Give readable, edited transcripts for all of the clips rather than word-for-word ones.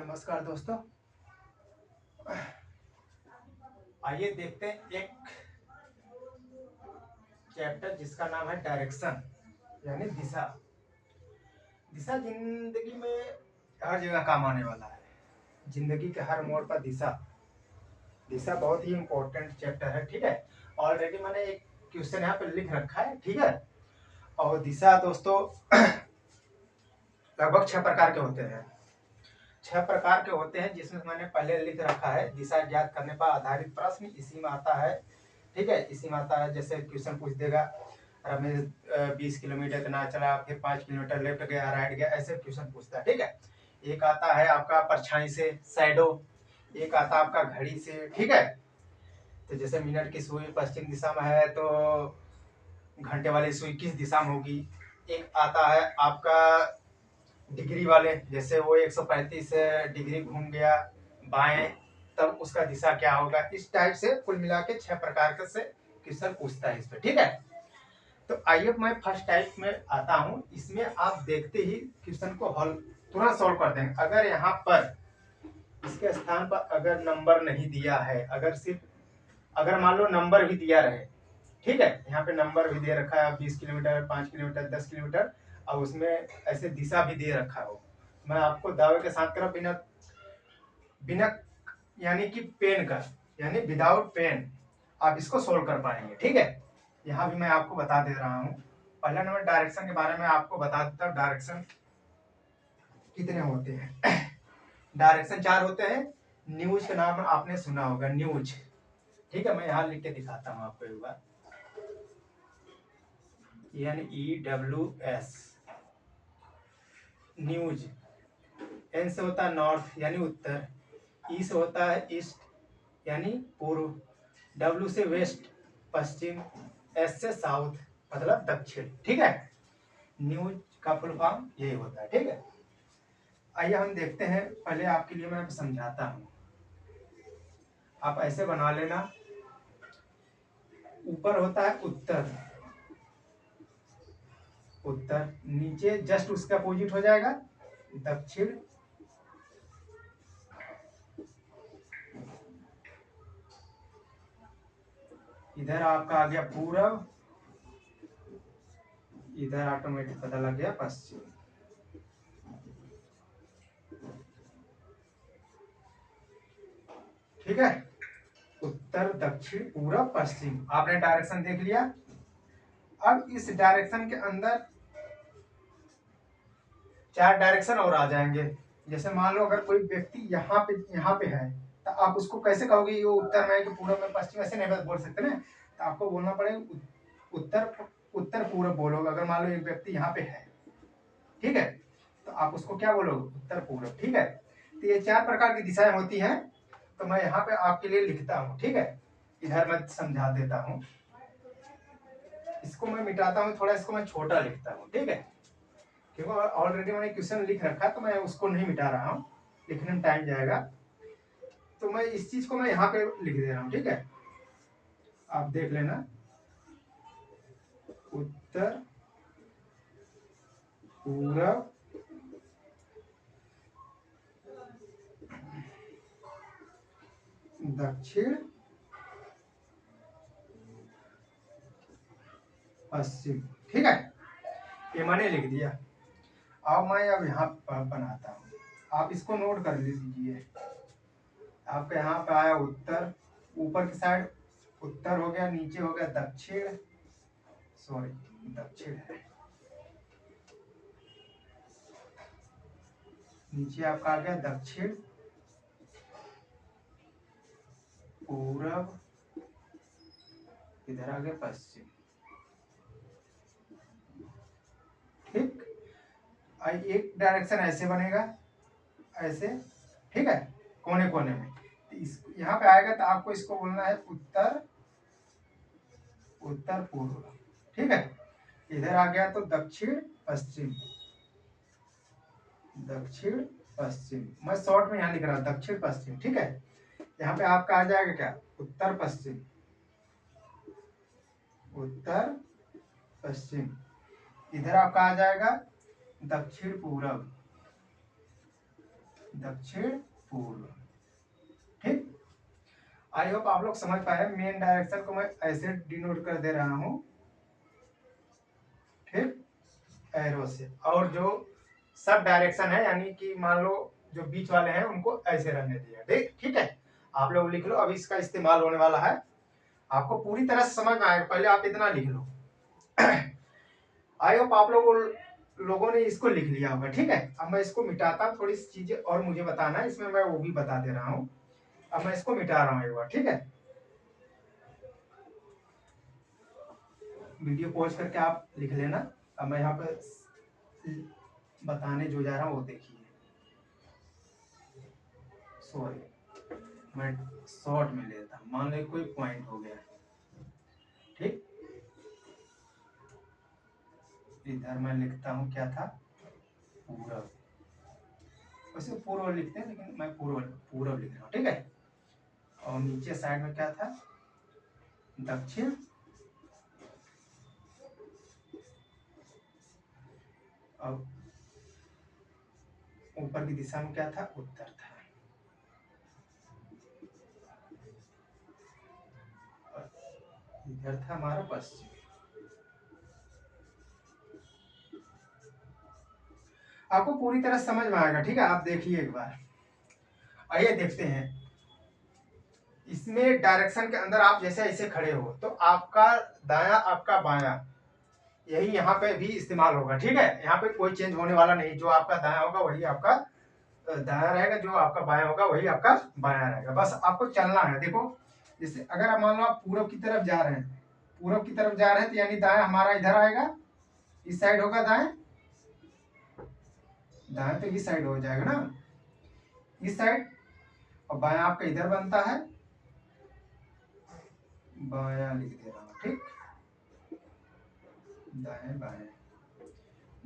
नमस्कार दोस्तों, आइए देखते हैं एक चैप्टर जिसका नाम है डायरेक्शन यानी दिशा। दिशा जिंदगी में हर जगह काम आने वाला है। जिंदगी के हर मोड़ पर दिशा दिशा बहुत ही इम्पोर्टेंट चैप्टर है। ठीक है, ऑलरेडी मैंने एक क्वेश्चन यहाँ पे लिख रखा है। ठीक है, और दिशा दोस्तों लगभग 6 प्रकार के होते हैं। 6 प्रकार के होते हैं जिसमें मैंने पहले लिख रखा है दिशा ज्ञात करने पर आधारित प्रश्न इसी में आता है। ठीक है, इसी में आता है। जैसे क्वेश्चन पूछ देगा रमेश 20 किलोमीटर इतना चला, फिर 5 किलोमीटर लेफ्ट गया राइट गया, ऐसे क्वेश्चन पूछता है। ठीक है, एक आता है आपका परछाई से शैडो, एक आता है आपका घड़ी से। ठीक है, तो जैसे मिनट की सुई पश्चिम दिशा में है तो घंटे वाली सुई किस दिशा में होगी। एक आता है आपका डिग्री वाले, जैसे वो 135 डिग्री घूम गया बाएं, तब उसका दिशा क्या होगा। इस टाइप से कुल मिला के 6 प्रकार के से क्वेश्चन पूछता है इस पे। ठीक है, तो आइए मैं फर्स्ट टाइप में आता हूँ। इसमें आप देखते ही क्वेश्चन को हल तुरंत सॉल्व कर देंगे। अगर यहाँ पर इसके स्थान पर अगर नंबर नहीं दिया है, अगर मान लो नंबर भी दिया रहे, ठीक है, यहाँ पे नंबर भी दे रखा है 20 किलोमीटर 5 किलोमीटर 10 किलोमीटर, और उसमें ऐसे दिशा भी दे रखा हो, मैं आपको दावे के साथ कर बिना बिना यानी कि पेन का यानी विदाउट पेन आप इसको सोल्व कर पाएंगे। ठीक है, यहाँ भी मैं आपको बता दे रहा हूँ। पहला नंबर डायरेक्शन के बारे में आपको बता देता हूँ। डायरेक्शन कितने होते हैं? डायरेक्शन 4 होते हैं। न्यूज का नाम आपने सुना होगा, न्यूज। ठीक है, मैं यहाँ लिख के दिखाता हूँ आपको एक बार। NEWS news. एन से होता है नॉर्थ यानी उत्तर, ई से होता है ईस्ट यानी पूर्व, डब्ल्यू से वेस्ट पश्चिम, एस से साउथ मतलब दक्षिण। ठीक है, न्यूज का फुल फॉर्म यही होता है। ठीक है, आइए हम देखते हैं। पहले आपके लिए मैं समझाता हूँ, आप ऐसे बना लेना। ऊपर होता है उत्तर, उत्तर नीचे जस्ट उसका अपोजिट हो जाएगा दक्षिण, इधर आपका आ गया पूरब, इधर ऑटोमेटिक पता लग गया पश्चिम। ठीक है, उत्तर दक्षिण पूरब पश्चिम आपने डायरेक्शन देख लिया। अब इस डायरेक्शन के अंदर 4 डायरेक्शन और आ जाएंगे। जैसे मान लो अगर कोई व्यक्ति यहाँ पे है, तो आप उसको कैसे कहोगे ये उत्तर में है कि पूरब में पश्चिम, ऐसे नहीं बोल सकते ना। तो आपको बोलना पड़ेगा उत्तर उत्तर पूरब बोलोगे। अगर मान लो एक व्यक्ति यहाँ पे है, ठीक है, तो आप उसको क्या बोलोगे, उत्तर पूरब। ठीक है, तो ये 4 प्रकार की दिशाएं होती हैं। तो मैं यहाँ पे आपके लिए लिखता हूँ। ठीक है, इधर मैं समझा देता हूँ। इसको मैं मिटाता हूँ थोड़ा, इसको मैं छोटा लिखता हूँ। ठीक है, क्योंकि ऑलरेडी मैंने क्वेश्चन लिख रखा है तो मैं उसको नहीं मिटा रहा हूँ, लिखने में टाइम जाएगा। तो मैं इस चीज को मैं यहाँ पे लिख दे रहा हूँ। ठीक है, आप देख लेना, उत्तर पूरब दक्षिण पश्चिम। ठीक है, ये मैंने लिख दिया। अब मैं यहाँ बनाता हूँ, आप इसको नोट कर लीजिए। आपके यहाँ पे आया उत्तर, ऊपर की साइड उत्तर हो गया, नीचे हो गया दक्षिण, सॉरी दक्षिण है, नीचे आपका आ गया दक्षिण, पूरब, इधर आ गया पश्चिम। ठीक, एक डायरेक्शन ऐसे बनेगा, ऐसे। ठीक है, कोने कोने में यहाँ पे आएगा तो आपको इसको बोलना है उत्तर उत्तर पूर्व। ठीक है, इधर आ गया तो दक्षिण पश्चिम, दक्षिण पश्चिम। मैं शॉर्ट में यहाँ लिख रहा हूँ दक्षिण पश्चिम। ठीक है, यहाँ पे आपका आ जाएगा क्या, उत्तर पश्चिम, उत्तर पश्चिम। इधर आपका आ जाएगा दक्षिण पूरब, दक्षिण पूर्व। ठीक, आई होप आप लोग समझ पाए। मेन डायरेक्शन को मैं ऐसे डिनोट कर दे रहा हूं, ठीक, एरो से। और जो सब डायरेक्शन है, यानी कि मान लो जो बीच वाले हैं उनको ऐसे रहने दिया। ठीक, ठीक है, आप लोग लिख लो। अभी इसका इस्तेमाल होने वाला है, आपको पूरी तरह से समझ में आएगा। पहले आप इतना लिख लो। आई होप आप लोगों ने इसको लिख लिया होगा। ठीक है, अब मैं इसको मिटाता हूँ। थोड़ी सी चीजें और मुझे बताना है इसमें, मैं वो भी बता दे रहा हूँ। अब मैं इसको मिटा रहा हूँ एक बार। ठीक है, वीडियो पॉज करके आप लिख लेना। अब मैं यहाँ पे बताने जो जा रहा हूँ वो देखिए। सॉरी, मैं शॉर्ट में लेता हूँ। मान लो कोई पॉइंट हो गया, ठीक, इधर मैं लिखता हूँ क्या था, पूरब। वैसे पूर्व लिखते हैं, लेकिन मैं पूरब लिख रहा हूँ। ठीक है, और नीचे साइड में क्या था, दक्षिण। और ऊपर की दिशा में क्या था, उत्तर था। इधर था हमारा पश्चिम। आपको पूरी तरह समझ में आएगा। ठीक है, आप देखिए एक बार। आइए देखते हैं। इसमें डायरेक्शन के अंदर आप जैसे ऐसे खड़े हो तो आपका दाया, आपका बाया, यही यहाँ पे भी इस्तेमाल होगा। ठीक है, यहाँ पे कोई चेंज होने वाला नहीं। जो आपका दाया होगा वही आपका दाया रहेगा, जो आपका बाया होगा वही आपका बाया रहेगा। बस आपको चलना है। देखो, जैसे अगर आप मान लो आप पूरब की तरफ जा रहे हैं, पूरब की तरफ जा रहे हैं तो यानी दाया हमारा इधर आएगा, इस साइड होगा दाएं। दाएं तो इस साइड हो जाएगा ना, इस साइड। और बाया आपका इधर बनता है, बाया लिख दे रहा हूँ। ठीक, दाएं बाएं,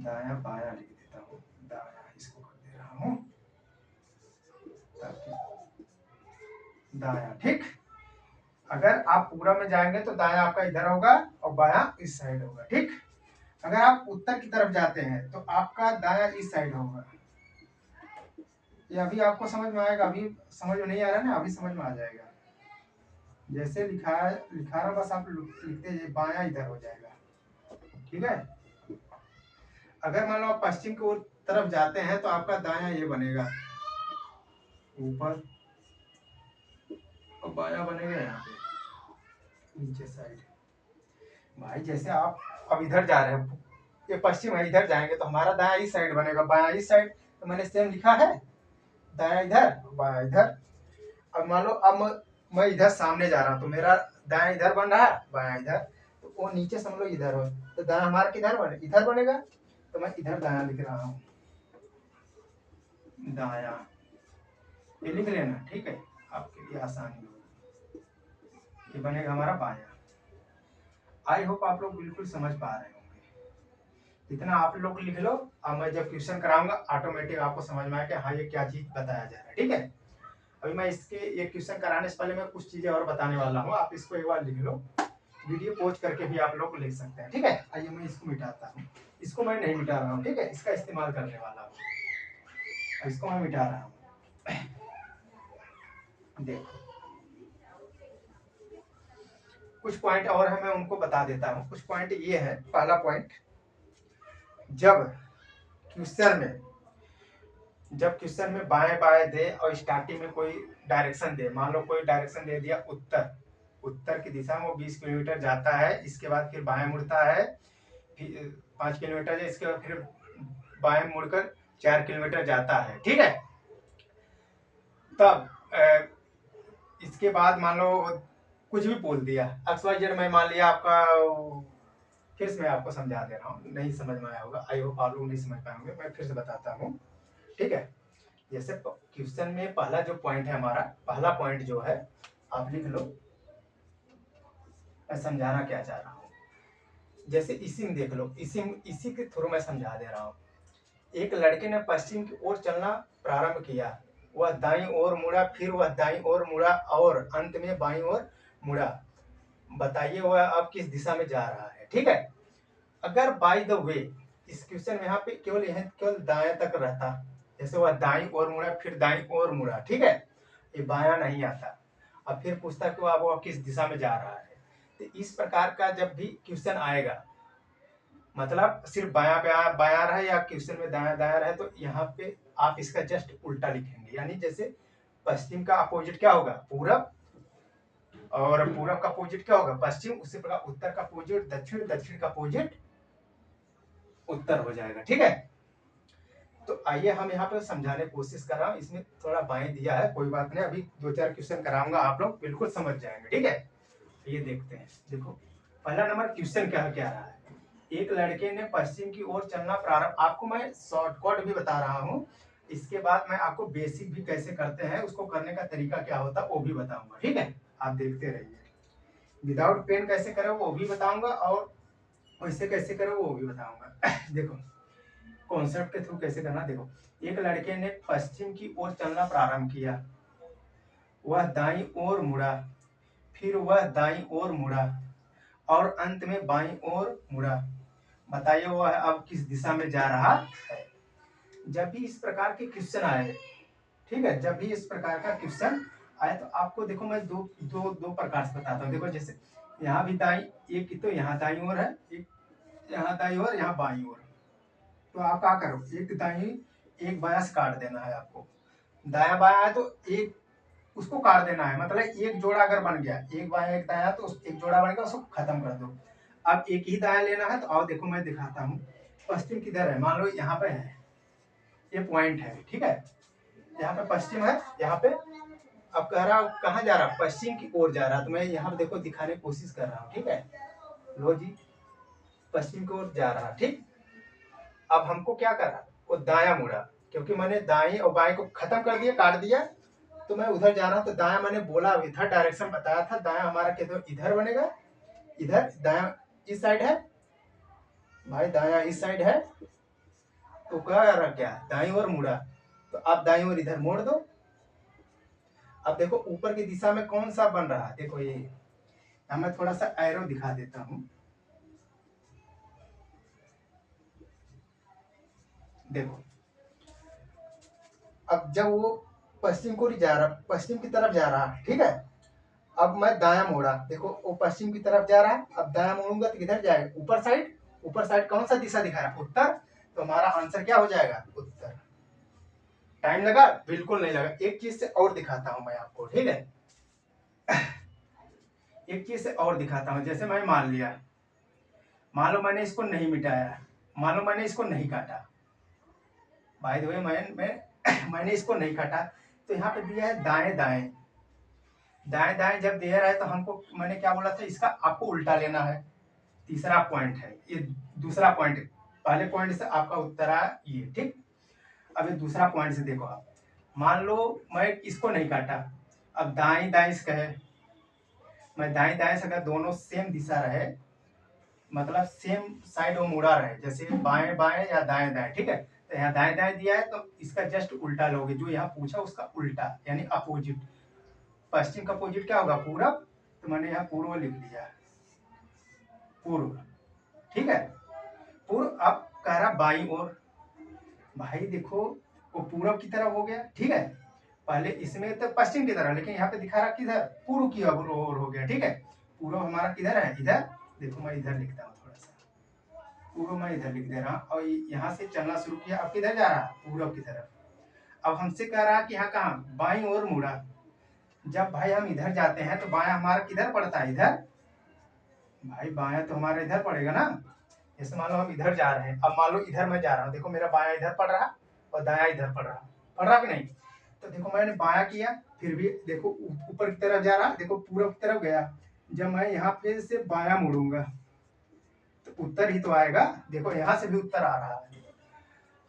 दाया बाया लिख देता हूँ, दाया इसको कर दे रहा हूँ ताकि दाया। ठीक, अगर आप पूरब में जाएंगे तो दाया आपका इधर होगा और बाया इस साइड होगा। ठीक, अगर आप उत्तर की तरफ जाते हैं तो आपका दाया इस साइड होगा। ये अभी आपको समझ में आएगा। अभी समझ में नहीं आ रहा है ना, अभी समझ में आ जाएगा। जैसे लिखा रहा, बस आप लिखते जाइए, बाया इधर हो जाएगा। ठीक है, अगर मान लो आप पश्चिम की ओर तरफ जाते हैं तो आपका दाया ये बनेगा ऊपर, और बाया बनेगा यहाँ पे नीचे साइड। भाई जैसे आप अब इधर जा रहे हैं, ये पश्चिम है, इधर जाएंगे तो हमारा दाया इस साइड बनेगा, बाया इस साइड। तो मैंने सेम लिखा है, दाया इधर बाया इधर। अब मान लो अब मैं इधर सामने जा रहा हूँ तो मेरा दाया इधर बन रहा है, बाया इधर। तो वो नीचे समझ लो इधर हो, तो दाया हमारा किधर बने, इधर बनेगा। तो मैं इधर दाया लिख रहा हूँ, दाया। ये लिख लेना। ठीक है, आपके लिए आसानी होगी। ये बनेगा हमारा बाया। आई होप आप लोग बिल्कुल समझ पा रहे होंगे। इतना आप लोग लिख लो, अब मैं जब क्वेश्चन कराऊंगा ऑटोमेटिक आपको समझ में आए कि हाँ ये क्या चीज बताया जा रहा है। ठीक है, अभी मैं इसके ये क्वेश्चन कराने से पहले मैं कुछ चीजें और बताने वाला हूँ। आप इसको एक बार लिख लो, वीडियो पॉज करके भी आप लोग लिख सकते हैं। ठीक है, आइए मैं इसको मिटाता हूँ। इसको मैं नहीं मिटा रहा हूँ, ठीक है, इसका इस्तेमाल करने वाला हूँ। इसको मैं मिटा रहा हूँ। देखो, कुछ पॉइंट और है, मैं उनको बता देता हूँ। कुछ पॉइंट ये है। पहला पॉइंट, जब क्वेश्चन में बाएं बाएं दे और स्टार्टिंग में कोई डायरेक्शन दे, मान लो कोई डायरेक्शन दे दिया उत्तर की दिशा में, वो 20 किलोमीटर जाता है, इसके बाद फिर बाएं मुड़ता है, फिर 5 किलोमीटर, इसके बाद फिर बाएं मुड़कर 4 किलोमीटर जाता है। ठीक है, तब इसके बाद मान लो कुछ भी बोल दिया, XYZ, मैं मान लिया आपका, फिर से मैं आपको समझा दे रहा हूँ, नहीं समझ में आया होगा, आई होप आप लोग नहीं समझ पाएंगे, मैं फिर से बताता हूँ। ठीक है, जैसे क्वेश्चन में पहला जो पॉइंट है हमारा, पहला पॉइंट जो है आप लिख लो, मैं समझाना क्या चाह रहा हूँ। जैसे इसी में देख लो, इसी के थ्रू मैं समझा दे रहा हूँ। एक लड़के ने पश्चिम की ओर चलना प्रारंभ किया, वह दाईं ओर मुड़ा, फिर वह दाईं ओर मुड़ा और अंत में बाईं ओर मुड़ा। बताइए वह अब किस दिशा में जा रहा है। ठीक है, अगर बाय द वे, इस क्वेश्चन में यहाँ पे केवल दाएं तक रहता, जैसे वह दाईं ओर मुड़ा फिर दाईं ओर मुड़ा, ठीक है, ये बायां नहीं आता। अब फिर पूछता कि वो किस दिशा में जा रहा है। तो इस प्रकार का जब भी क्वेश्चन आएगा, मतलब सिर्फ बायां बायां बायां रहे या क्वेश्चन में दायां दायां रहे, तो यहाँ पे आप इसका जस्ट उल्टा लिखेंगे। यानी जैसे पश्चिम का अपोजिट क्या होगा, पूरब, और पूरब का अपोजिट क्या होगा, पश्चिम। उसी प्रकार उत्तर का अपोजिट दक्षिण, दक्षिण का अपोजिट उत्तर हो जाएगा, ठीक है। तो आइए हम यहाँ पे समझाने की कोशिश कर रहा हूँ। इसमें थोड़ा बाएं दिया है, कोई बात नहीं, अभी 2-4 क्वेश्चन कराऊंगा, आप लोग बिल्कुल समझ जाएंगे, ठीक है। ये देखते हैं, देखो पहला नंबर क्वेश्चन क्या क्या रहा है। एक लड़के ने पश्चिम की ओर चलना प्रारंभ, आपको मैं शॉर्टकट भी बता रहा हूँ, इसके बाद मैं आपको बेसिक भी कैसे करते हैं, उसको करने का तरीका क्या होता है वो भी बताऊंगा, ठीक है। आप देखते रहिए। विदाउट पेन कैसे करो वो भी बताऊंगा, और वैसे कैसे करो वो भी बताऊंगा। देखो कॉन्सेप्ट के थ्रू कैसे करना। देखो एक लड़के ने पश्चिम की ओर चलना प्रारंभ किया, वह दाईं ओर मुड़ा, फिर वह दाईं ओर मुड़ा और अंत में बाईं ओर मुड़ा। बताइए वह अब किस दिशा में जा रहा है। जब भी इस प्रकार के क्वेश्चन आए, ठीक है, जब भी इस प्रकार का क्वेश्चन आए तो आपको देखो मैं दो दो दो प्रकार से बताता हूँ। देखो जैसे यहाँ भी दाई, एक तो यहाँ दाई ओर है, एक यहाँ दाई ओर, यहाँ बाई ओर। तो आप क्या करो, एक दाई एक बायां से काट देना है आपको। दाया बाया है तो एक उसको काट देना है, मतलब एक जोड़ा अगर बन गया, एक बाया एक दाया, तो एक जोड़ा बन गया, उसको खत्म कर दो। अब एक ही दाया लेना है, तो आओ देखो मैं दिखाता हूँ। पश्चिम किधर है, मान लो यहाँ पे है, ये पॉइंट है, ठीक है, यहाँ पे पश्चिम है, यहाँ पे अब कह रहा कहाँ जा रहा, पश्चिम की ओर जा रहा। तो मैं यहाँ पे देखो दिखाने की कोशिश कर रहा हूँ, ठीक है। लो जी, पश्चिम की ओर जा रहा, ठीक। अब हमको क्या करा, वो दाया मुड़ा, क्योंकि मैंने दाएं और बाएं को खत्म कर दिया, काट दिया, तो मैं उधर जा रहा हूँ। तो दाया मैंने बोला इधर डायरेक्शन बताया था, दाया हमारा किधर इधर बनेगा, इधर दाया इस साइड है भाई, दाया इस साइड है, तो क्या रख गया, दाई ओर मुड़ा, तो आप दाई ओर इधर मोड़ दो। अब देखो ऊपर की दिशा में कौन सा बन रहा है, देखो ये, मैं थोड़ा सा एरो दिखा देता हूँ। देखो अब जब वो पश्चिम को जा रहा, पश्चिम की तरफ जा रहा, ठीक है। अब मैं दाया मोड़ा, देखो वो पश्चिम की तरफ जा रहा है, अब दाया मोड़ूंगा तो किधर जाएगा, ऊपर साइड। ऊपर साइड कौन सा दिशा दिखा रहा है, उत्तर। तो हमारा आंसर क्या हो जाएगा, उत्तर। टाइम लगा, बिल्कुल नहीं लगा। एक चीज से और दिखाता हूं मैं आपको, ठीक है। एक चीज से और दिखाता हूं, जैसे मैं मान लो मैंने इसको नहीं मिटाया, मान लो मैंने इसको नहीं काटा, भाई द वे मैंने इसको नहीं काटा, तो यहाँ पे दिया है दाएं दाएं। दाएं दाएं जब दे रहा है तो हमको, मैंने क्या बोला था, इसका आपको उल्टा लेना है। तीसरा पॉइंट है ये, दूसरा पॉइंट, पहले पॉइंट से आपका उत्तर आया ये, ठीक। अब ये दूसरा पॉइंट से देखो आप, मान लो मैं इसको नहीं काटा, अब दाएं दाएं से कहे, मैं दाएं दाएं से अगर दोनों सेम दिशा रहे, मतलब सेम साइड वो मुड़ा रहे, जैसे बाएं बाएं या दाएं दाएं, ठीक है। तो यहाँ दाएं दाएं दिया है, तो इसका जस्ट उल्टा लोगे, जो यहाँ पूछा उसका उल्टा, यानी अपोजिट। पश्चिम का अपोजिट क्या होगा, पूरब, तो मैंने यहाँ पूर्व लिख दिया, पूर्व, ठीक है। पूर्व। अब कह रहा बाई ओर, भाई देखो वो पूरब की तरफ हो गया, ठीक है। पहले इसमें तो पश्चिम की तरफ, लेकिन यहाँ पे दिखा रहा किधर, पूर्व की ओर हो गया, ठीक है। पूर्व हमारा किधर है, इधर। देखो मैं इधर लिखता हूँ थोड़ा सा, पूर्व मैं इधर लिख दे रहा हूँ, और यहाँ से चलना शुरू किया, अब किधर जा रहा, पूरब की तरफ। अब हमसे कह रहा कि यहाँ कहाँ, बाई ओर मुड़ा। जब भाई हम इधर जाते हैं तो बाया हमारा किधर पड़ता है, इधर। भाई बाया तो हमारा इधर पड़ेगा ना। जैसे मान लो हम इधर जा रहे हैं, अब मान लो इधर मैं जा रहा हूँ, देखो मेरा बाया इधर पड़ रहा और दाया इधर पड़ रहा कि नहीं। तो देखो मैंने बाया किया, फिर भी देखो ऊपर की तरफ जा रहा, देखो पूरब की तरफ गया। जब मैं यहाँ पे से बाया मुड़ूंगा तो उत्तर ही तो आएगा, देखो यहाँ से भी उत्तर आ रहा है।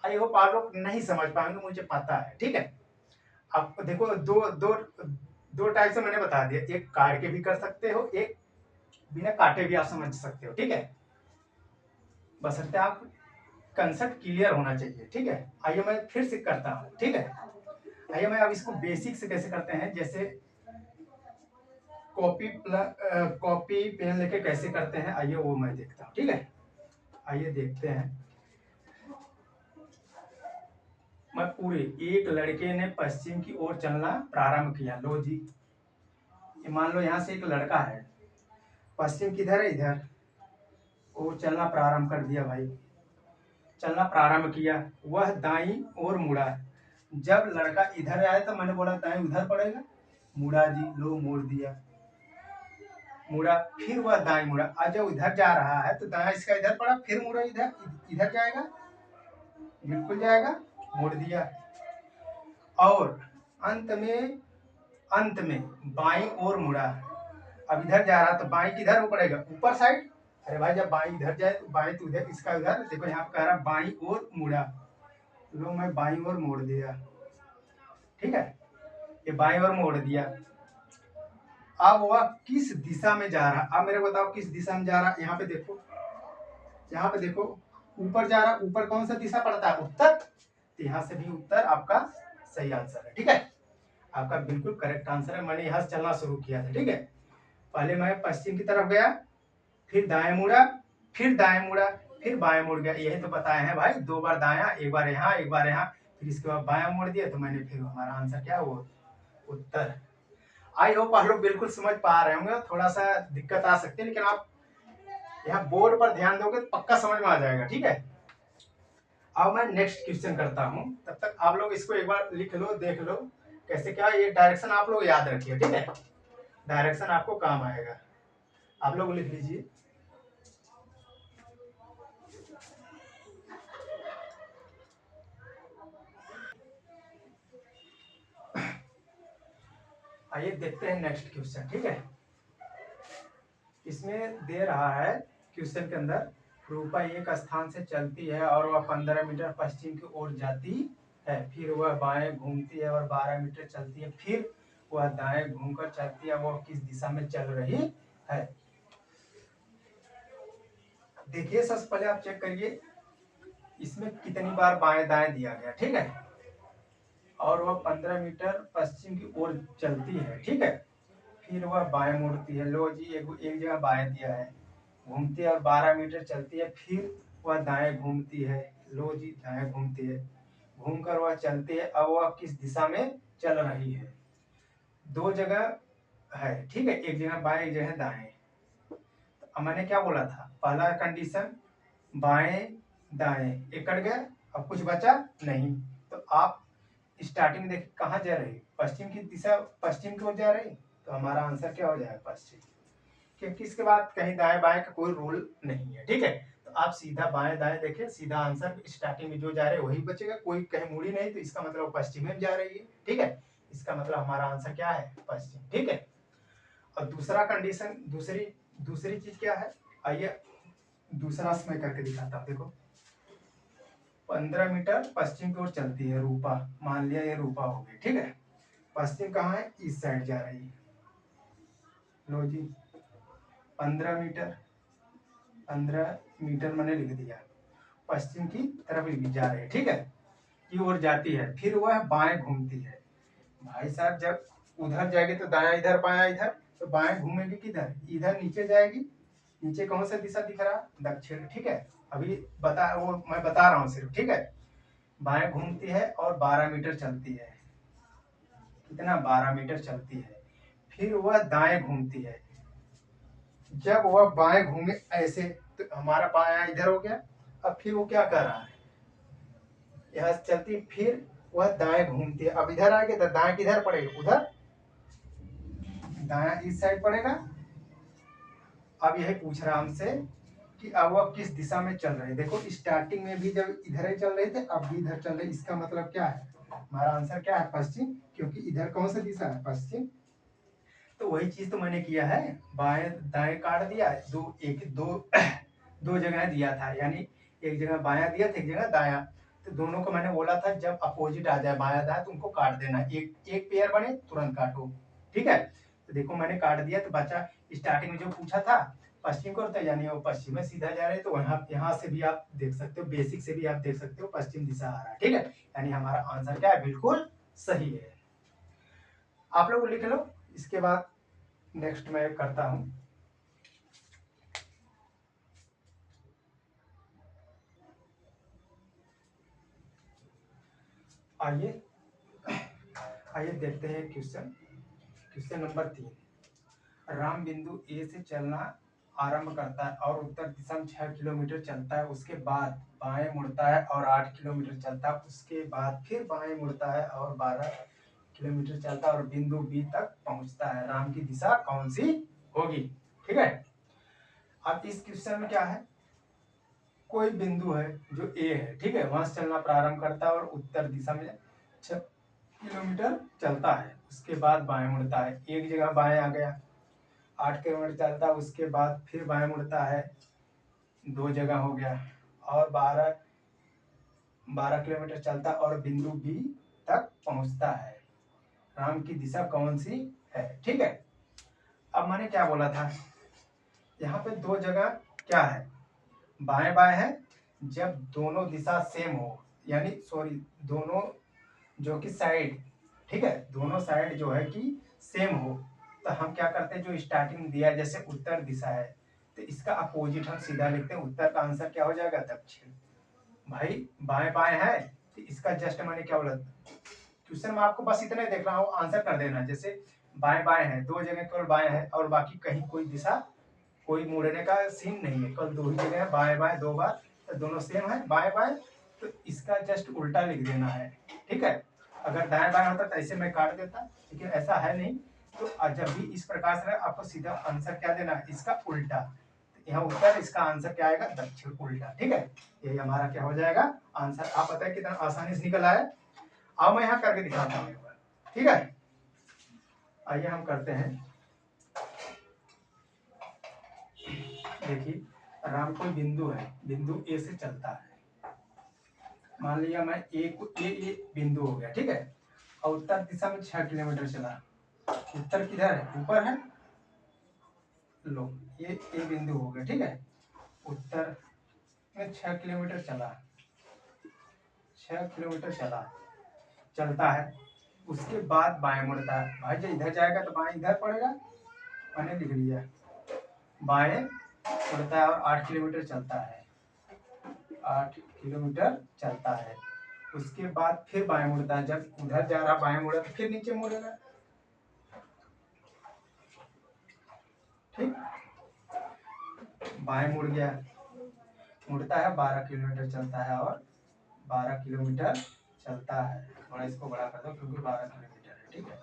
आई होप आप लोग नहीं समझ पाएंगे, मुझे पता है, ठीक है। अब देखो दो दो दो टाइप से मैंने बता दिया, एक काट के भी कर सकते हो, एक बिना काटे भी आप समझ सकते हो, ठीक है। बशर्ते आप कंसेप्ट क्लियर होना चाहिए, ठीक है। आइए मैं फिर से करता हूँ, ठीक है। आइए मैं अब इसको बेसिक से कैसे करते हैं, जैसे कॉपी पेन लेके कैसे करते हैं, आइए वो मैं देखता हूँ, ठीक है। आइए देखते हैं। मैं पूरे एक लड़के ने पश्चिम की ओर चलना प्रारंभ किया। लो जी, ये मान लो यहाँ से एक लड़का है, पश्चिम किधर है, इधर, और चलना प्रारंभ कर दिया भाई, चलना प्रारंभ किया। वह दाईं ओर मुड़ा। जब लड़का इधर आया तो मैंने बोला दाएं उधर पड़ेगा, मुड़ा जी, लो मोड़ दिया, मुड़ा, फिर वह दाएं मुड़ा। आज जब इधर जा रहा है तो दाएं इसका इधर पड़ा, फिर मुड़ा इधर, इधर जाएगा, बिल्कुल जाएगा, मोड़ दिया। और अंत में बाईं ओर मुड़ा। अब इधर जा रहा तो बाईं किधर हो पड़ेगा, ऊपर साइड। अरे भाई जब बाईं इधर जाए तो बाईं तो उधर, इसका उधर, देखो यहाँ पे कह रहा बाईं ओर मुड़ा, लो मैं बाईं ओर मोड़ दिया, ठीक है, ये बाईं ओर मोड़ दिया। अब वह किस दिशा में जा रहा, अब मेरे बताओ किस दिशा में जा रहा, यहाँ पे देखो, यहाँ पे देखो, ऊपर जा रहा, ऊपर कौन सा दिशा पड़ता है, उत्तर, तो यहाँ से भी उत्तर आपका सही आंसर है, ठीक है, आपका बिल्कुल करेक्ट आंसर है। मैंने यहाँ से चलना शुरू किया था, ठीक है, पहले मैं पश्चिम की तरफ गया, फिर दाएं मुड़ा, फिर दाएं मुड़ा, फिर बाएं मुड़ गया, यही तो बताए हैं भाई, 2 बार दाया, एक बार यहाँ, एक बार यहाँ, फिर इसके बाद बायां मोड़ दिया, तो मैंने फिर हमारा आंसर क्या हुआ, उत्तर। आई होप आप लोग बिल्कुल समझ पा रहे होंगे, थोड़ा सा दिक्कत आ सकती है, लेकिन आप यहाँ बोर्ड पर ध्यान दोगे तो पक्का समझ में आ जाएगा, ठीक है। अब मैं नेक्स्ट क्वेश्चन करता हूँ, तब तक आप लोग इसको एक बार लिख लो, देख लो कैसे क्या, ये डायरेक्शन आप लोग याद रखिए, ठीक है, डायरेक्शन आपको काम आएगा, आप लोग लिख लीजिए। आइए देखते हैं नेक्स्ट क्वेश्चन, ठीक है। इसमें दे रहा है क्वेश्चन के अंदर, रूपा एक स्थान से चलती है और वह 15 मीटर पश्चिम की ओर जाती है, फिर वह बाएं घूमती है और 12 मीटर चलती है, फिर वह दाएं घूमकर चलती है, वह किस दिशा में चल रही है। देखिए सबसे पहले आप चेक करिए इसमें कितनी बार बाएं दाएं दिया गया, ठीक है, और वह 15 मीटर पश्चिम की ओर चलती है, ठीक है, फिर वह बाएं मुड़ती है, लो जी एक जगह बाएं दिया है, घूमती है और 12 मीटर चलती है, फिर वह दाएं घूमती है, लो जी दाएं घूमती है, घूमकर वह चलती है, अब वह किस दिशा में चल रही है। 2 जगह है, ठीक है, एक जगह बाएं एक जगह दाएं। तो अब मैंने क्या बोला था, पहला कंडीशन बाएं दाएं, एक कट गया, अब कुछ बचा नहीं, तो आप स्टार्टिंग में देखिए कहाँ जा रही, पश्चिम की दिशा, पश्चिम की ओर जा रही, तो हमारा आंसर क्या हो जाएगा, पश्चिम, क्योंकि इसके बाद कहीं दाएं बाएं का कोई रूल नहीं है, ठीक है, तो आप सीधा बाएं दाएं देखें, सीधा आंसर स्टार्टिंग में जो जा रहे हैं वही बचेगा, कोई कहीं मुड़ी नहीं, तो इसका मतलब पश्चिम में जा रही है, ठीक है, इसका मतलब हमारा आंसर क्या है, पश्चिम, ठीक है। और दूसरा कंडीशन, दूसरी चीज क्या है, आइए दूसरा मैं करके दिखाता हूँ, देखो 15 मीटर पश्चिम की ओर चलती है रूपा, मान लिया ये रूपा हो गई, ठीक है, पश्चिम कहाँ है, इस साइड जा रही है, लो जी 15 मीटर, 15 मीटर मैंने लिख दिया, पश्चिम की तरफ जा रही है, ठीक है, की ओर जाती है, फिर वह बाएं घूमती है। भाई साहब जब उधर जाएगी तो दाया इधर, बाया इधर, तो बाएं घूमेगी किधर, इधर नीचे जाएगी, नीचे कौन सा दिशा दिख रहा, दक्षिण, ठीक है, अभी वो मैं बता रहा हूँ सिर्फ, ठीक है, बाएं घूमती है और 12 मीटर चलती है, कितना 12 मीटर चलती है, फिर वह दाएं घूमती है, जब वह बाएं घूमे ऐसे तो हमारा बाया इधर हो गया, अब फिर वो क्या कर रहा है, यहाँ से चलती, फिर वह दाएं घूमती है, अब इधर आएगा तो दाएं किधर पड़ेगा, उधर, दाया इस साइड पड़ेगा। अब यही पूछ रहा हमसे कि अब वह किस दिशा में चल रहे, देखो स्टार्टिंग में भी जब इधर ही चल रहे थे, अब भी इधर चल रहे, इसका मतलब क्या है, हमारा आंसर क्या है, पश्चिम, क्योंकि इधर कौन सा दिशा है, पश्चिम। तो वही चीज तो मैंने किया है, बाएं दाएं काट दिया, दो जगह दिया था, यानी एक जगह बाया दिया था, एक जगह दाया, तो दोनों को मैंने बोला था जब अपोजिट आ जाए बाया दाया तो उनको काट देना, एक पेयर बने तुरंत काटो, ठीक है, तो देखो मैंने काट दिया, तो बचा स्टार्टिंग में जो पूछा था पश्चिम को, तो यानी वो पश्चिम में सीधा जा रहे हैं, तो यहाँ से भी आप देख सकते हो, बेसिक से भी आप देख सकते हो पश्चिम दिशा आ रहा है, ठीक है, यानी हमारा आंसर क्या है, बिल्कुल सही है। आप लोग लिख लो, इसके बाद नेक्स्ट मैं करता हूं। आइए आइए देखते हैं क्वेश्चन नंबर 3। राम बिंदु ए से चलना आरंभ करता है और उत्तर दिशा में 6 किलोमीटर चलता है, उसके बाद बाएं मुड़ता है और 8 किलोमीटर चलता है, उसके बाद फिर बाएं मुड़ता है और 12 किलोमीटर चलता है और बिंदु बी तक पहुंचता है। राम की दिशा कौन सी होगी? ठीक है। अब इस क्वेश्चन में क्या है, कोई बिंदु है जो ए है, ठीक है, वहां से चलना प्रारंभ करता है और उत्तर दिशा में 6 किलोमीटर चलता है, उसके बाद बाएं मुड़ता है, एक जगह बाएं आ गया, 8 किलोमीटर चलता है, उसके बाद फिर बाएं मुड़ता है, 2 जगह हो गया, और 12 किलोमीटर चलता है और बिंदु बी तक पहुंचता है। राम की दिशा कौन सी है? ठीक है। अब मैंने क्या बोला था, यहाँ पे 2 जगह क्या है, बाएं बाएं है, जब दोनों दिशा सेम हो, यानी सॉरी दोनों जो कि साइड, ठीक है, दोनों साइड जो है कि सेम हो, तो हम क्या करते हैं, जो स्टार्टिंग दिया है जैसे उत्तर दिशा है तो इसका अपोजिट हम सीधा लिखते हैं, उत्तर का आंसर क्या हो जाएगा? दक्षिण। भाई बाएं बाएं है तो इसका जस्ट मैंने क्या बोला, क्वेश्चन में आपको बस इतना ही देख रहा हूँ, आंसर कर देना। जैसे बाएं बाएं है, 2 जगह केवल बाएं है और बाकी कहीं कोई दिशा, कोई मुड़ने का सीन नहीं है, कल 2 ही जगह है बाएं बाएं 2 बार, तो दोनों सेम है बाएं बाएं, तो इसका जस्ट उल्टा लिख देना है। ठीक है। अगर दाएं बाएं होता तो ऐसे मैं काट देता, लेकिन ऐसा है नहीं, तो जब भी इस प्रकार से आपको सीधा आंसर क्या देना है, इसका उल्टा। तो यहाँ उत्तर, इसका आंसर क्या आएगा? दक्षिण उल्टा। ठीक है, यही हमारा क्या हो जाएगा आंसर। आप बताए कितना आसानी से निकल आया। आओ मैं यहाँ करके दिखाता हूँ एक बार। ठीक है, आइए हम करते हैं। देखिए, राम कोई बिंदु है, बिंदु ए से चलता है, मान लिया मैं ए को ए बिंदु हो गया, ठीक है, और उत्तर दिशा में 6 किलोमीटर चला। उत्तर किधर है? ऊपर है, लो ये ए बिंदु हो गया, ठीक है, उत्तर में 6 किलोमीटर चला, 6 किलोमीटर चलता है, उसके बाद बाएं मुड़ता है। भाई जब इधर जाएगा तो बाएं इधर पड़ेगा, मैंने लिख लिया, बाएं मुड़ता है और 8 किलोमीटर चलता है, 8 किलोमीटर चलता है, उसके बाद फिर बाएं मुड़ता है, जब उधर जा रहा बाएं मुड़ा तो फिर नीचे मुड़ेगा। ठीक, बाएं मुड़ गया, मुड़ता है, 12 किलोमीटर चलता है और 12 किलोमीटर चलता है, थोड़ा इसको बड़ा कर दो क्योंकि 12 किलोमीटर है, ठीक है,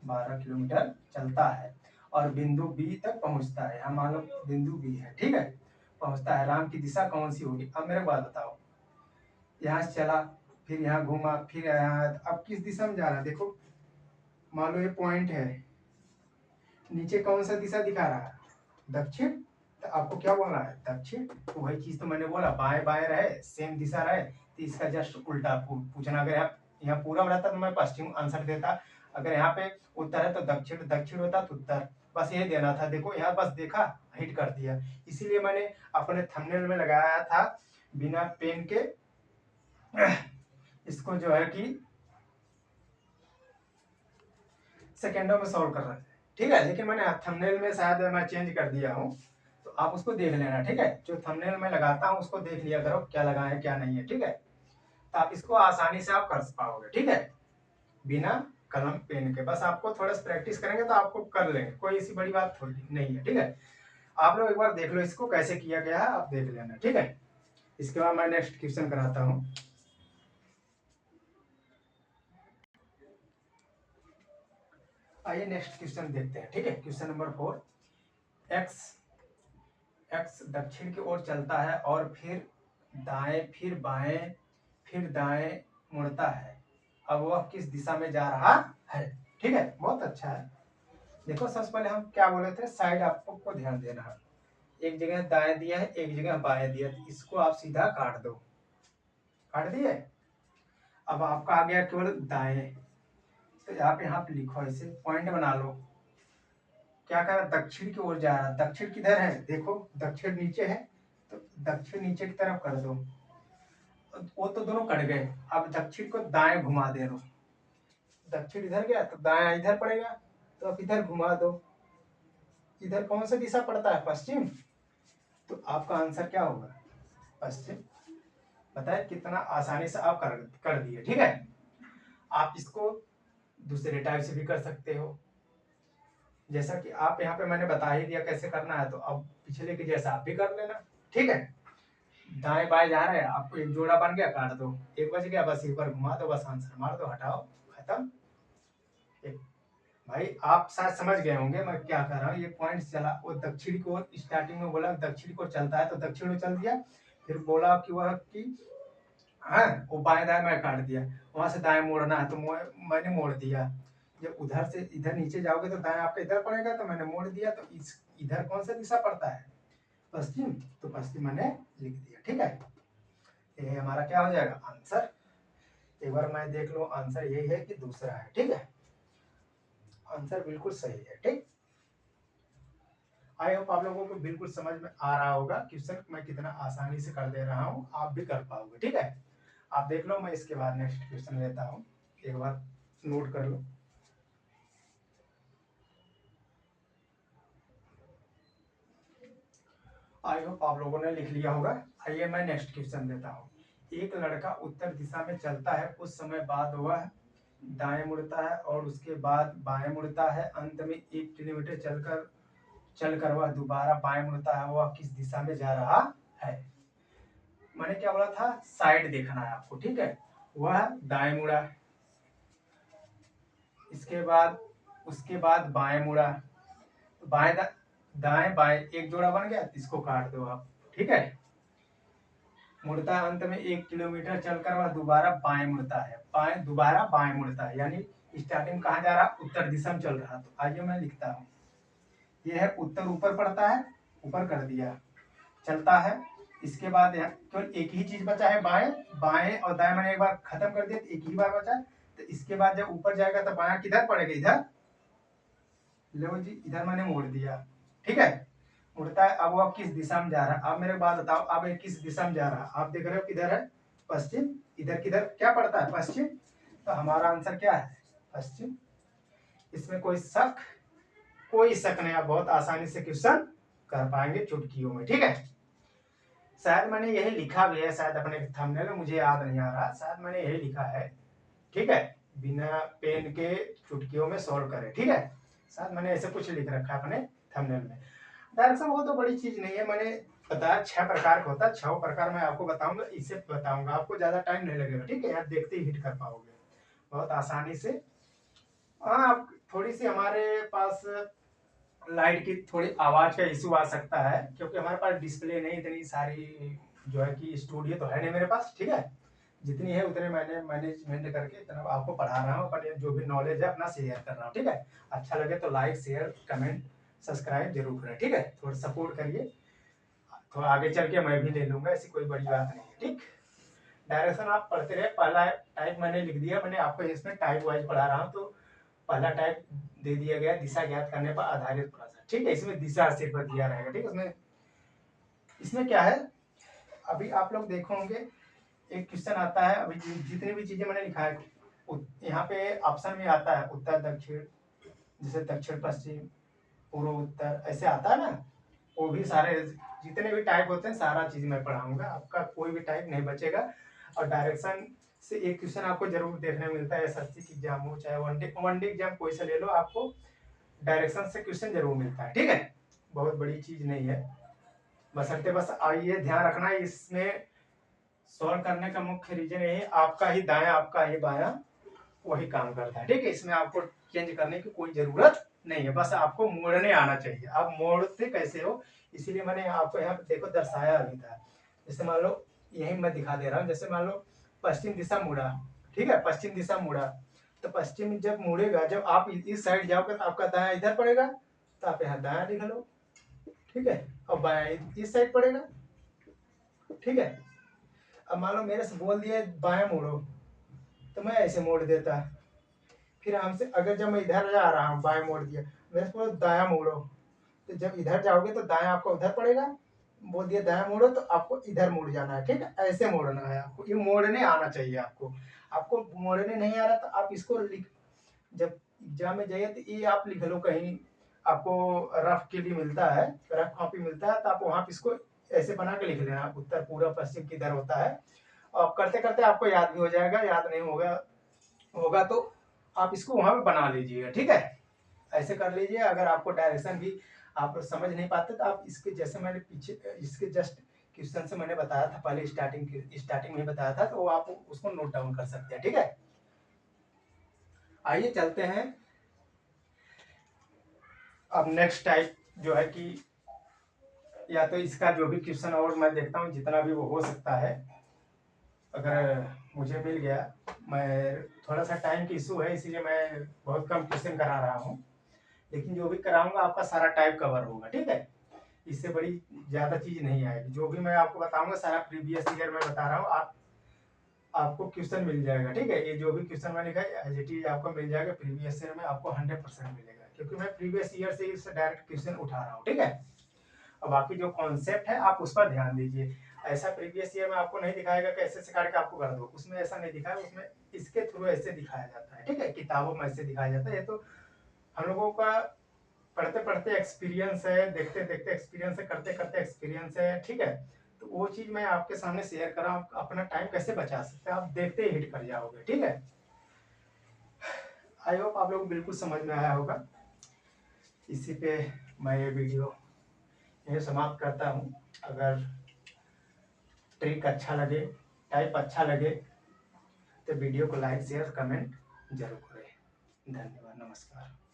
12 किलोमीटर चलता है और बिंदु बी तक पहुंचता है। हम मान लो बिंदु बी है, ठीक है, पहुंचता है। राम की दिशा कौन सी होगी? अब मेरे को बात बताओ, यहाँ से चला, फिर यहाँ घूमा, फिर यहाँ, अब किस दिशा में जा रहा है? देखो, मान लो ये पॉइंट है, नीचे कौन सा दिशा दिखा रहा है? दक्षिण। तो आपको क्या बोलना है? दक्षिण। तो वही चीज तो मैंने बोला, बाएं बाएं रहे, सेम दिशा रहे, तो इसका जस्ट उल्टा पूछना। अगर यहाँ पूरा रहता तो मैं पश्चिम आंसर देता, अगर यहाँ पे उत्तर है तो दक्षिण, दक्षिण होता तो उत्तर, बस ये देना था। देखो यहाँ बस देखा, हिट कर दिया, इसीलिए मैंने अपने थंबनेल में लगाया था बिना पेन के, इसको जो है कि सेकेंडों में सॉल्व कर रहे थे, ठीक है, लेकिन मैंने थंबनेल में शायद मैं चेंज कर दिया हूँ, तो आप उसको देख लेना, ठीक है, जो थंबनेल में लगाता हूँ उसको देख लिया करो, क्या लगा है क्या नहीं है, ठीक है, तो आप इसको आसानी से आप कर पाओगे, ठीक है, बिना कलम पेन के। बस आपको थोड़ा सा प्रैक्टिस करेंगे तो आपको कर लेंगे, कोई ऐसी बड़ी बात थोड़ी नहीं है, ठीक है। आप लोग एक बार देख लो इसको कैसे किया गया है, आप देख लेना, ठीक है। इसके बाद मैं नेक्स्ट क्वेश्चन कराता हूँ। आइए नेक्स्ट क्वेश्चन देखते हैं, ठीक है, क्वेश्चन नंबर 4। एक्स दक्षिण की ओर चलता है और फिर दाएं, फिर बाएं, फिर दाएं मुड़ता है, अब वह किस दिशा में जा रहा है? ठीक है, बहुत अच्छा है। देखो सबसे पहले हम क्या बोले थे, साइड आपको ध्यान देना है, एक जगह दाएं दिया है, एक जगह बाएं दिया है, इसको आप सीधा काट दो, काट दिए। अब आपका आ गया केवल दाएं, तो आप यहाँ पे लिखो, ऐसे पॉइंट बना लो, क्या कर रहा, दक्षिण की ओर जा रहा है। दक्षिण किधर है? देखो दक्षिण नीचे है, तो दक्षिण नीचे की तरफ कर दो, वो तो दोनों कट गए, अब दक्षिण को दाएं घुमा दे दो, दक्षिण इधर गया तो दाएं इधर पड़ेगा, तो अब इधर घुमा दो, इधर कौन सा दिशा पड़ता है? पश्चिम, तो आपका आंसर क्या होगा? पश्चिम। बताए कितना आसानी से आप कर दिए। ठीक है, आप इसको दूसरे टाइप से भी कर सकते हो, जैसा कि आप यहाँ पे मैंने बता ही दिया कैसे करना है, तो अब पिछले के जैसा आप भी कर लेना। ठीक है, दाएं बाएं जा रहे हैं, आपको एक जोड़ा बन गया, काट दो, एक बच गया, बस एक बार घुमा दो, बस आंसर मार दो, हटाओ, खत्म। एक भाई आप शायद समझ गए होंगे मैं क्या कर रहा हूँ। ये पॉइंट चला, वो दक्षिण को स्टार्टिंग में बोला दक्षिण को चलता है तो दक्षिण को चल दिया, फिर बोला कि वह कि हाँ वो बाएं दाएं मैं काट दिया, वहां से दाएं मोड़ना है तो मैंने मोड़ दिया। जब उधर से इधर नीचे जाओगे तो दाएं आपका इधर पड़ेगा, तो मैंने मोड़ दिया, तो इस इधर कौन सा दिशा पड़ता है, पश्चिम, तो पश्चिम मैंने लिख दिया। ठीक है, ये हमारा क्या हो जाएगा आंसर। एक बार मैं देख लो, आंसर यही है कि दूसरा है। ठीक है, आंसर बिल्कुल सही है। ठीक, आई होप आप लोगों को बिल्कुल समझ में आ रहा होगा क्वेश्चन मैं कितना आसानी से कर दे रहा हूँ, आप भी कर पाओगे। ठीक है, आप देख लो, मैं इसके बाद नेक्स्ट क्वेश्चन लेता हूँ, एक बार नोट कर लो। आई होप आप लोगों ने लिख लिया होगा। आइए मैं नेक्स्ट क्वेश्चन देता हूँ। एक लड़का उत्तर दिशा में चलता है, कुछ समय बाद वह दाएं मुड़ता है और उसके बाद बाएं मुड़ता है, अंत में 1 किलोमीटर चलकर वह दोबारा बाएं मुड़ता है, वह किस दिशा में जा रहा है। मैंने क्या बोला था, साइड देखना है आपको। ठीक है, वह दाएं मुड़ा, इसके बाद उसके बाद बाएं मुड़ा, बाएं दाएं बाएं एक जोड़ा बन गया, इसको काट दो आप। ठीक है, मुड़ता है, अंत में 1 किलोमीटर चलकर वह दोबारा बाएं मुड़ता है, बाएं दोबारा बाएं मुड़ता है, यानी स्टार्टिंग कहाँ जा रहा, उत्तर दिशा में चल रहा। तो आइए मैं लिखता हूँ, ये है उत्तर ऊपर पड़ता है, ऊपर कर दिया, चलता है, इसके बाद केवल एक ही चीज बचा है बाएं, बाएं और दाएं मैंने एक बार खत्म कर दिया, तो एक ही बार बचा। तो इसके बाद जब ऊपर जाएगा तो बायां किधर पड़ेगा, इधर, लो जी इधर मैंने मोड़ दिया। ठीक है, मुड़ता है, अब वो किस दिशा में जा रहा है, अब मेरे बात बताओ, अब ये किस दिशा में जा रहा है, आप देख रहे हो किधर है, पश्चिम, इधर किधर क्या पड़ता है, पश्चिम, तो हमारा आंसर क्या है, पश्चिम। इसमें कोई शक नहीं, आप बहुत आसानी से क्वेश्चन कर पाएंगे चुटकियों में। ठीक है, शायद मैंने यही लिखा भी है, शायद अपने थंबनेल में, मुझे याद नहीं आ रहा, शायद मैंने यही लिखा है। ठीक है, बिना पेन के चुटकियों में सॉल्व करें। ठीक है, शायद मैंने ऐसे कुछ लिख रखा है अपने थंबनेल में। डायरेक्शन वो तो बड़ी चीज नहीं है, मैंने बताया 6 प्रकार का होता है, 6 प्रकार मैं आपको बताऊंगा, इसे बताऊंगा, आपको ज्यादा टाइम नहीं लगेगा। ठीक है, आप देखते ही हिट कर पाओगे बहुत आसानी से। हाँ, आप थोड़ी सी हमारे पास लाइट की थोड़ी आवाज का इशू आ सकता है, क्योंकि हमारे पास डिस्प्ले नहीं इतनी सारी, जो है कि स्टूडियो तो है नहीं मेरे पास। ठीक है, जितनी है उतने मैंने मैनेजमेंट करके इतना आपको पढ़ा रहा हूँ, पर जो भी नॉलेज है अपना शेयर कर रहा हूँ। ठीक है, अच्छा लगे तो लाइक शेयर कमेंट सब्सक्राइब जरूर करें। ठीक है, थोड़ा सपोर्ट करिए, थोड़ा आगे चल के मैं भी ले लूंगा, ऐसी कोई बड़ी बात नहीं है। ठीक, डायरेक्शन आप पढ़ते रहे, पहला टाइप मैंने लिख दिया, मैंने आपको इसमें टाइप वाइज पढ़ा रहा हूँ, तो पहला टाइप दे दिया गया दिशा ज्ञात करने पर आधारित प्रश्न। ठीक है, इसमें दिशा सिर्फ दिया रहेगा। ठीक है, इसमें इसमें क्या है, अभी आप लोग देखोगे एक क्वेश्चन आता है, अभी जितनी भी चीजें मैंने लिखा है यहाँ पे ऑप्शन में आता है उत्तर दक्षिण, जैसे दक्षिण पश्चिम पूर्व उत्तर ऐसे आता है ना, वो भी सारे जितने भी टाइप होते हैं सारा चीज मैं पढ़ाऊंगा, आपका कोई भी टाइप नहीं बचेगा। और डायरेक्शन से एक क्वेश्चन आपको जरूर देखने मिलता है, एसएससी की एग्जाम हो चाहे वनडे एग्जाम कोई से ले लो, आपको डायरेक्शन से क्वेश्चन जरूर मिलता है। ठीक है, बहुत बड़ी चीज नहीं है, बसंते बस आइए ध्यान रखना, इसमें सॉल्व करने का मुख्य रीजन यही, आपका ही दाया आपका ही बाया वही काम करता है। ठीक है, इसमें आपको चेंज करने की कोई जरूरत नहीं है, बस आपको मोड़ने आना चाहिए। आप मोड़ते कैसे हो, इसीलिए मैंने आपको यहाँ पे देखो दर्शाया भी था। जैसे मान लो यही मैं दिखा दे रहा हूँ, जैसे मान लो पश्चिम दिशा मुड़ा, ठीक है, पश्चिम दिशा मुड़ा, तो पश्चिम जब मुड़ेगा, जब आप इस साइड जाओगे तो आपका दाया इधर पड़ेगा, तो आप यहाँ दाया लिख लो। ठीक है, और बाया इस साइड पड़ेगा। ठीक है, अब मान लो मेरे से बोल दिया बाया मोड़ो, तो मैं ऐसे मोड़ देता, फिर हमसे अगर जब मैं इधर जा रहा हूँ बाएं मोड़ दिया, मेरे को दाया मोड़ो, तो जब इधर जाओगे तो दाया आपका उधर पड़ेगा, बोल दिया दाया मोड़ो तो आपको इधर मुड़ जाना है। ठीक है, ऐसे मोड़ना है आपको, ये मोड़ने आना चाहिए आपको। आपको मोड़ने नहीं आ रहा तो आप इसको लिख, जब एग्जाम में जाइए तो ये आप लिख लो कहीं, आपको रफ के लिए मिलता है, रफ कॉपी मिलता है, तो आप वहां पे इसको ऐसे बना के लिख लेना, उत्तर पूर्व पश्चिम किधर होता है, आप करते करते आपको याद भी हो जाएगा, याद नहीं होगा तो आप इसको वहां पे बना लीजिएगा, ठीक है। ऐसे कर लीजिए। अगर आपको डायरेक्शन भी आप समझ नहीं पाते तो आप इसके जैसे मैंने पीछे इसके जस्ट क्वेश्चन से मैंने बताया था, पहले स्टार्टिंग में बताया था, तो वो आप उसको नोट डाउन कर सकते हैं, ठीक है। आइए चलते हैं अब नेक्स्ट टाइप जो है कि या तो इसका जो भी क्वेश्चन और मैं देखता हूँ जितना भी वो हो सकता है, अगर मुझे मिल गया। मैं थोड़ा सा टाइम की इशू है इसीलिए मैं बहुत कम क्वेश्चन करा रहा हूँ, लेकिन जो भी कराऊंगा आपका सारा टाइप कवर होगा, ठीक है। इससे बड़ी ज्यादा चीज नहीं आएगी। जो भी मैं आपको बताऊंगा सारा प्रीवियस ईयर में बता रहा हूँ, आपको क्वेश्चन मिल जाएगा, ठीक है। ये जो भी क्वेश्चन मैंने लिखा है एज इट इज आपको मिल जाएगा। प्रीवियस ईयर में आपको 100% मिलेगा, क्योंकि मैं प्रीवियस ईयर से ही डायरेक्ट क्वेश्चन उठा रहा हूँ, ठीक है। और बाकी जो कॉन्सेप्ट है आप उस पर ध्यान दीजिए। ऐसा प्रीवियस ईयर में आपको नहीं दिखाएगा कि ऐसे काट के आपको कर दो, उसमें ऐसा नहीं दिखाया। उसमें इसके थ्रू ऐसे दिखाया जाता है, ठीक है। किताबों में ऐसे दिखाया जाता है। ये तो हम लोगों का पढ़ते पढ़ते एक्सपीरियंस है, देखते देखते एक्सपीरियंस है, करते करते एक्सपीरियंस है, ठीक है। तो वो चीज मैं आपके सामने शेयर कर रहा हूँ। अपना टाइम कैसे बचा सकते हैं आप देखते ही हिट कर जाओगे, ठीक है। आई होप आप लोग बिल्कुल समझ में आया होगा। इसी पे मैं ये वीडियो यही समाप्त करता हूँ। अगर ट्रिक अच्छा लगे, टाइप अच्छा लगे तो वीडियो को लाइक शेयर कमेंट जरूर करें। धन्यवाद, नमस्कार।